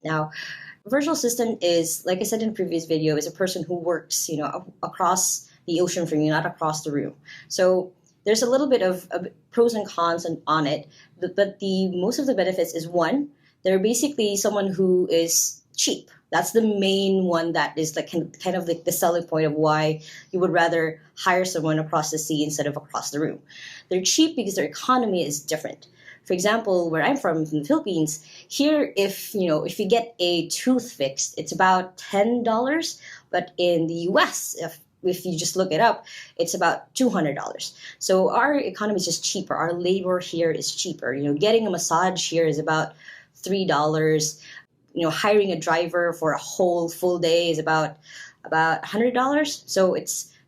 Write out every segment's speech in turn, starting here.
Now, virtual assistant is, like I said in the previous video, is a person who works, across the ocean from you, not across the room. So there's a little bit of pros and cons on it, but the most of the benefits is one, they're basically someone who is cheap. That's the main one that is like kind of like the selling point of why you would rather hire someone across the sea instead of across the room. They're cheap because their economy is different. For example, where I'm from the Philippines, here if you get a tooth fixed, it's about $10, but in the US, if you just look it up, it's about $200. So our economy is just cheaper. Our labor here is cheaper. Getting a massage here is about $3. Hiring a driver for a whole full day is about $100. So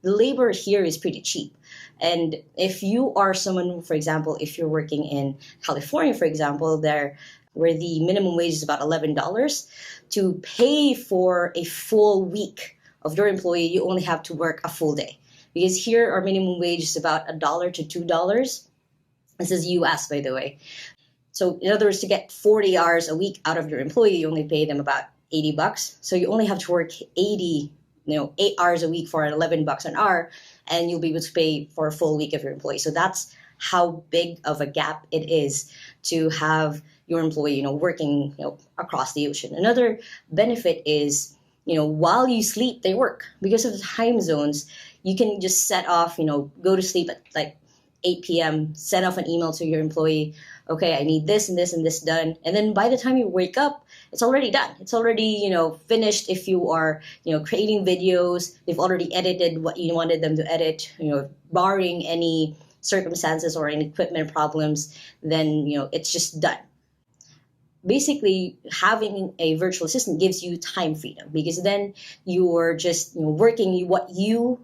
the labor here is pretty cheap. And if you are someone, for example, if you're working in California, for example, where the minimum wage is about $11, to pay for a full week of your employee, you only have to work a full day. Because here our minimum wage is about $1 to $2. This is US, by the way. So in other words, to get 40 hours a week out of your employee, you only pay them about $80. So you only have to work 8 hours a week for $11 an hour, and you'll be able to pay for a full week of your employee. So that's how big of a gap it is to have your employee, working, across the ocean. Another benefit is, while you sleep, they work. Because of the time zones, you can just set off, go to sleep at like 8 p.m., send off an email to your employee, okay, I need this and this and this done. And then by the time you wake up, it's already done. It's already, finished. If you are, creating videos, they've already edited what you wanted them to edit, barring any circumstances or any equipment problems, then, it's just done. Basically, having a virtual assistant gives you time freedom because then you're just working what you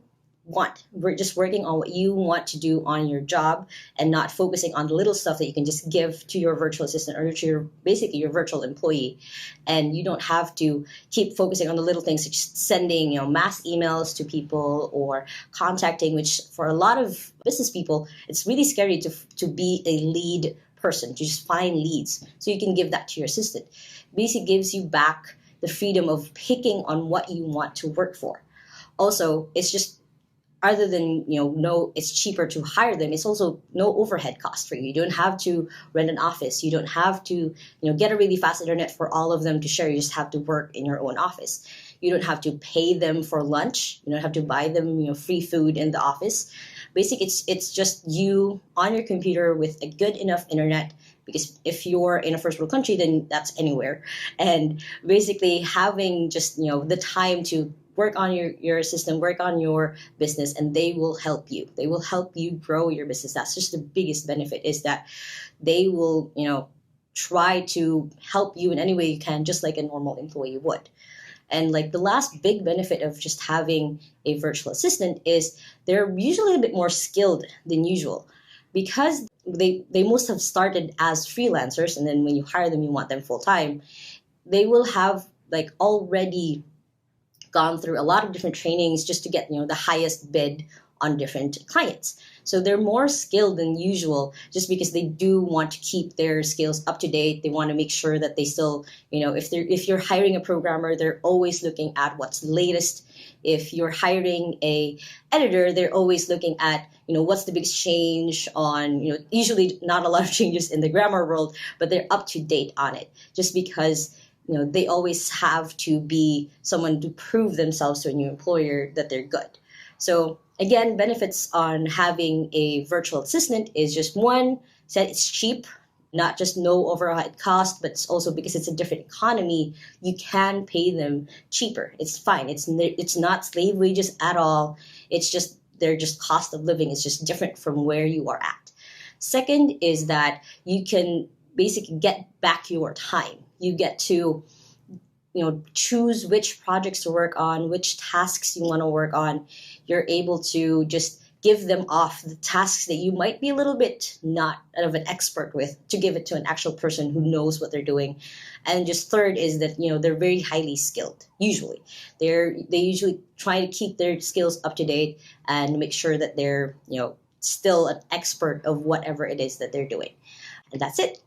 want. We're just working on what you want to do on your job and not focusing on the little stuff that you can just give to your virtual assistant or to your virtual employee. And you don't have to keep focusing on the little things, such as sending mass emails to people or contacting, which for a lot of business people, it's really scary to be a lead person, to just find leads. So you can give that to your assistant. Basically gives you back the freedom of picking on what you want to work for. Also, it's just, other than, it's cheaper to hire them, it's also no overhead cost for you. You don't have to rent an office. You don't have to, get a really fast internet for all of them to share. You just have to work in your own office. You don't have to pay them for lunch. You don't have to buy them, free food in the office. Basically, it's just you on your computer with a good enough internet, because if you're in a first world country, then that's anywhere. And basically having just, the time to work on your system, work on your business, and they will help you. They will help you grow your business. That's just the biggest benefit, is that they will, try to help you in any way you can, just like a normal employee would. And like the last big benefit of just having a virtual assistant is they're usually a bit more skilled than usual, because they must have started as freelancers, and then when you hire them, you want them full time. They will have like already gone through a lot of different trainings just to get the highest bid on different clients. So they're more skilled than usual, just because they do want to keep their skills up to date. They want to make sure that they still, if you're hiring a programmer, they're always looking at what's the latest. If you're hiring a editor, they're always looking at, what's the biggest change on, usually not a lot of changes in the grammar world, but they're up to date on it, just because they always have to be someone to prove themselves to a new employer that they're good. So again, benefits on having a virtual assistant is just one, that it's cheap, not just no overhead cost, but it's also because it's a different economy, you can pay them cheaper. It's fine. It's not slave wages at all. It's just, they're just cost of living is just different from where you are at. Second is that you can basically get back your time. You get to, choose which projects to work on, which tasks you want to work on. You're able to just give them off the tasks that you might be a little bit not of an expert with, to give it to an actual person who knows what they're doing. And just third is that, they're very highly skilled. Usually they usually try to keep their skills up to date and make sure that they're, still an expert of whatever it is that they're doing. And that's it.